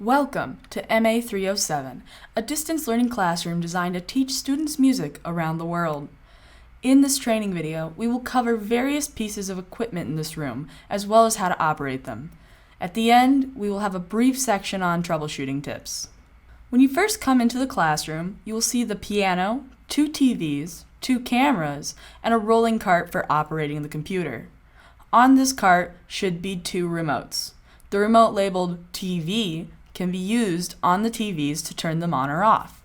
Welcome to MA307, a distance learning classroom designed to teach students music around the world. In this training video, we will cover various pieces of equipment in this room, as well as how to operate them. At the end, we will have a brief section on troubleshooting tips. When you first come into the classroom, you will see the piano, 2 TVs, 2 cameras, and a rolling cart for operating the computer. On this cart should be 2 remotes. The remote labeled TV can be used on the TVs to turn them on or off.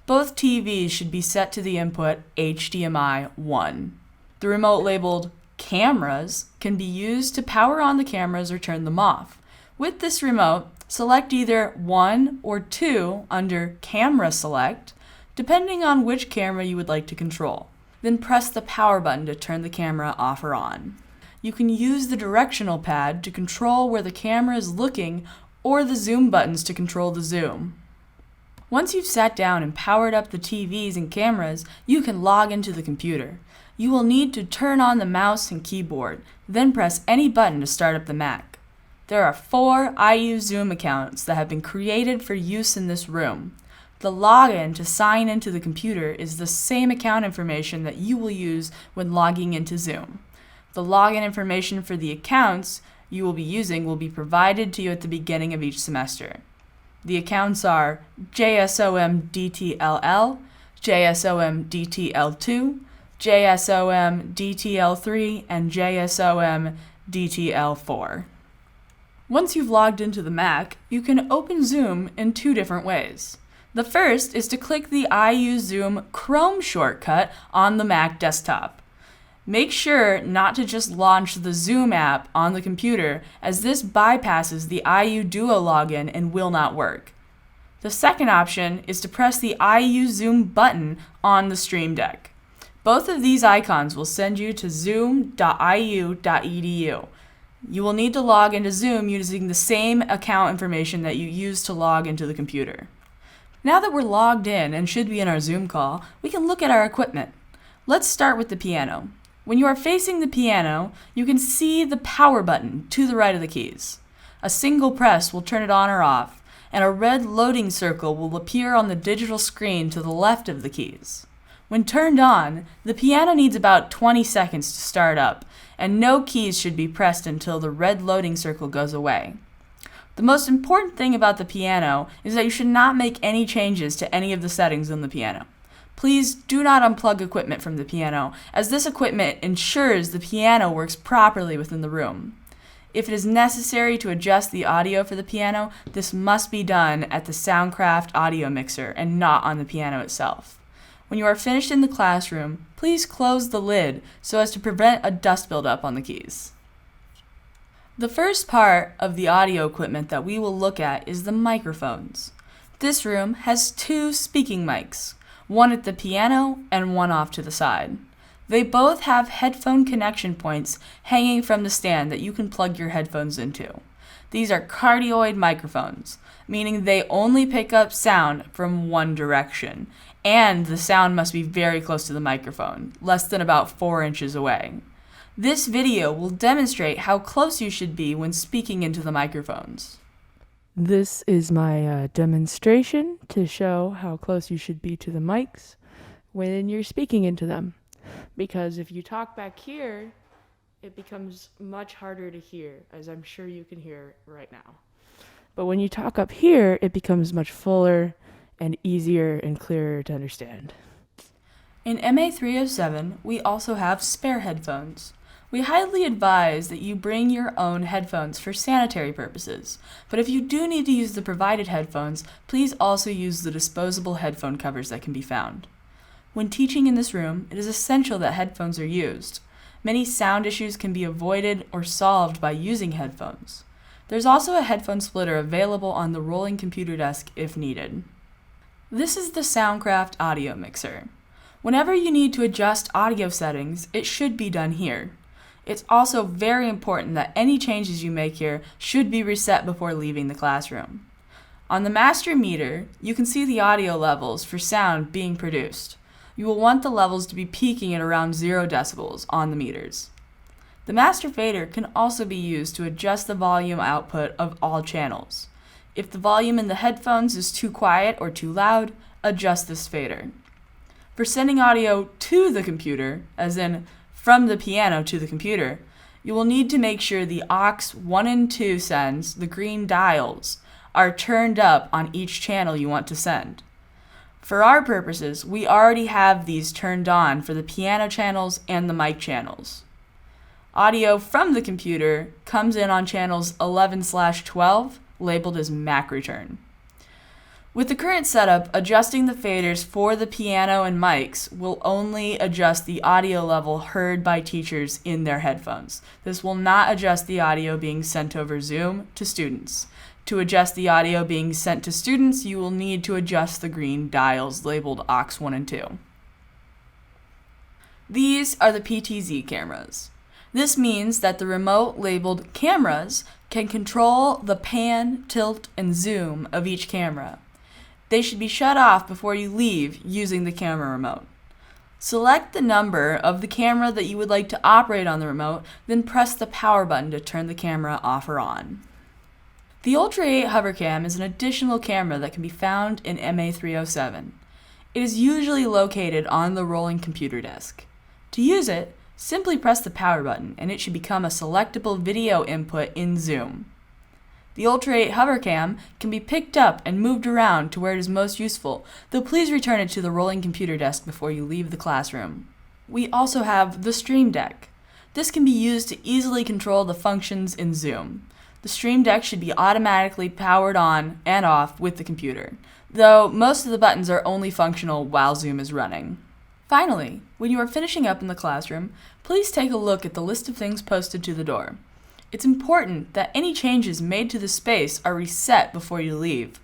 Both TVs should be set to the input HDMI 1. The remote labeled cameras can be used to power on the cameras or turn them off. With this remote, select either 1 or 2 under Camera Select, depending on which camera you would like to control. Then press the power button to turn the camera off or on. You can use the directional pad to control where the camera is looking or the zoom buttons to control the zoom. Once you've sat down and powered up the TVs and cameras, you can log into the computer. You will need to turn on the mouse and keyboard, then press any button to start up the Mac. There are 4 IU Zoom accounts that have been created for use in this room. The login to sign into the computer is the same account information that you will use when logging into Zoom. The login information for the accounts you will be using will be provided to you at the beginning of each semester. The accounts are JSOM-DTLL, JSOM-DTL2, JSOM-DTL3, and JSOM-DTL4. Once you've logged into the Mac, you can open Zoom in 2 different ways. The first is to click the IU Zoom Chrome shortcut on the Mac desktop. Make sure not to just launch the Zoom app on the computer, as this bypasses the IU Duo login and will not work. The second option is to press the IU Zoom button on the Stream Deck. Both of these icons will send you to zoom.iu.edu. You will need to log into Zoom using the same account information that you used to log into the computer. Now that we're logged in and should be in our Zoom call, we can look at our equipment. Let's start with the piano. When you are facing the piano, you can see the power button to the right of the keys. A single press will turn it on or off, and a red loading circle will appear on the digital screen to the left of the keys. When turned on, the piano needs about 20 seconds to start up, and no keys should be pressed until the red loading circle goes away. The most important thing about the piano is that you should not make any changes to any of the settings on the piano. Please do not unplug equipment from the piano, as this equipment ensures the piano works properly within the room. If it is necessary to adjust the audio for the piano, this must be done at the Soundcraft audio mixer and not on the piano itself. When you are finished in the classroom, please close the lid so as to prevent a dust buildup on the keys. The first part of the audio equipment that we will look at is the microphones. This room has 2 speaking mics, one at the piano and one off to the side. They both have headphone connection points hanging from the stand that you can plug your headphones into. These are cardioid microphones, meaning they only pick up sound from one direction, and the sound must be very close to the microphone, less than about 4 inches away. This video will demonstrate how close you should be when speaking into the microphones. This is my demonstration to show how close you should be to the mics when you're speaking into them. Because if you talk back here, it becomes much harder to hear, as I'm sure you can hear right now. But when you talk up here, it becomes much fuller and easier and clearer to understand. In MA307, we also have spare headphones. We highly advise that you bring your own headphones for sanitary purposes, but if you do need to use the provided headphones, please also use the disposable headphone covers that can be found. When teaching in this room, it is essential that headphones are used. Many sound issues can be avoided or solved by using headphones. There's also a headphone splitter available on the rolling computer desk if needed. This is the Soundcraft audio mixer. Whenever you need to adjust audio settings, it should be done here. It's also very important that any changes you make here should be reset before leaving the classroom. On the master meter, you can see the audio levels for sound being produced. You will want the levels to be peaking at around 0 decibels on the meters. The master fader can also be used to adjust the volume output of all channels. If the volume in the headphones is too quiet or too loud, adjust this fader. For sending audio to the computer, as in from the piano to the computer, you will need to make sure the aux 1 and 2 sends, the green dials, are turned up on each channel you want to send. For our purposes, we already have these turned on for the piano channels and the mic channels. Audio from the computer comes in on channels 11/12, labeled as MAC return. With the current setup, adjusting the faders for the piano and mics will only adjust the audio level heard by teachers in their headphones. This will not adjust the audio being sent over Zoom to students. To adjust the audio being sent to students, you will need to adjust the green dials labeled aux 1 and 2. These are the PTZ cameras. This means that the remote labeled cameras can control the pan, tilt, and zoom of each camera. They should be shut off before you leave using the camera remote. Select the number of the camera that you would like to operate on the remote, then press the power button to turn the camera off or on. The Ultra 8 Hovercam is an additional camera that can be found in MA307. It is usually located on the rolling computer desk. To use it, simply press the power button and it should become a selectable video input in Zoom. The Ultra 8 Hovercam can be picked up and moved around to where it is most useful, though please return it to the rolling computer desk before you leave the classroom. We also have the Stream Deck. This can be used to easily control the functions in Zoom. The Stream Deck should be automatically powered on and off with the computer, though most of the buttons are only functional while Zoom is running. Finally, when you are finishing up in the classroom, please take a look at the list of things posted to the door. It's important that any changes made to the space are reset before you leave.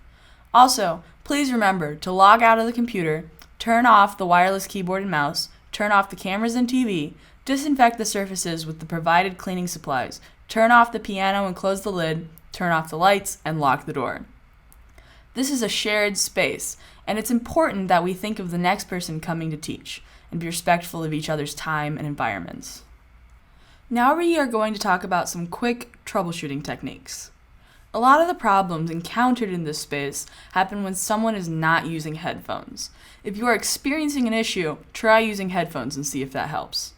Also, please remember to log out of the computer, turn off the wireless keyboard and mouse, turn off the cameras and TV, disinfect the surfaces with the provided cleaning supplies, turn off the piano and close the lid, turn off the lights, and lock the door. This is a shared space, and it's important that we think of the next person coming to teach and be respectful of each other's time and environments. Now we are going to talk about some quick troubleshooting techniques. A lot of the problems encountered in this space happen when someone is not using headphones. If you are experiencing an issue, try using headphones and see if that helps.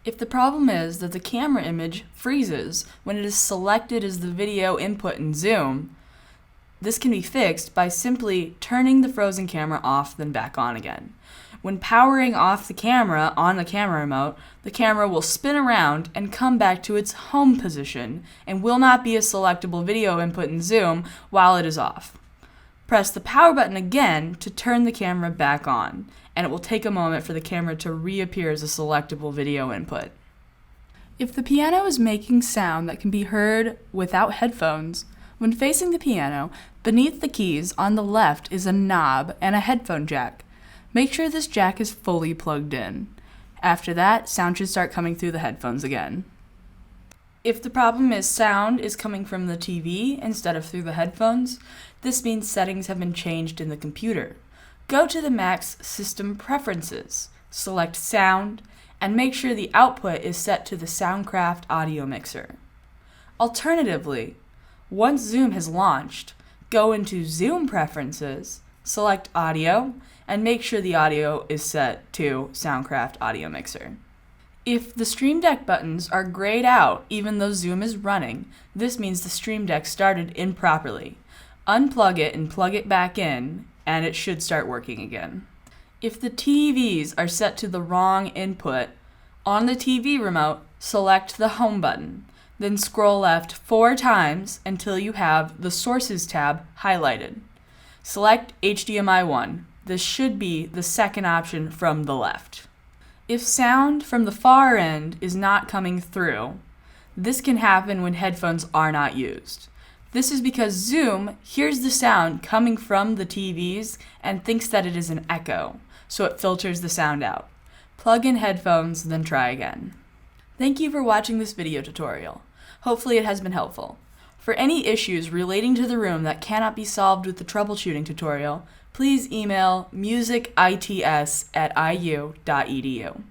If the problem is that the camera image freezes when it is selected as the video input in Zoom, this can be fixed by simply turning the frozen camera off then back on again. When powering off the camera on the camera remote, the camera will spin around and come back to its home position and will not be a selectable video input in Zoom while it is off. Press the power button again to turn the camera back on, and it will take a moment for the camera to reappear as a selectable video input. If the piano is making sound that can be heard without headphones, when facing the piano, beneath the keys on the left is a knob and a headphone jack. Make sure this jack is fully plugged in. After that, sound should start coming through the headphones again. If the problem is sound is coming from the TV instead of through the headphones, this means settings have been changed in the computer. Go to the Mac's System Preferences, select Sound, and make sure the output is set to the Soundcraft audio mixer. Alternatively, once Zoom has launched, go into Zoom Preferences, select Audio, and make sure the audio is set to Soundcraft Audio Mixer. If the Stream Deck buttons are grayed out even though Zoom is running, this means the Stream Deck started improperly. Unplug it and plug it back in, and it should start working again. If the TVs are set to the wrong input, on the TV remote, select the Home button. Then scroll left 4 times until you have the Sources tab highlighted. Select HDMI 1. This should be the second option from the left. If sound from the far end is not coming through, this can happen when headphones are not used. This is because Zoom hears the sound coming from the TVs and thinks that it is an echo, so it filters the sound out. Plug in headphones, then try again. Thank you for watching this video tutorial. Hopefully it has been helpful. For any issues relating to the room that cannot be solved with the troubleshooting tutorial, please email musicits@iu.edu.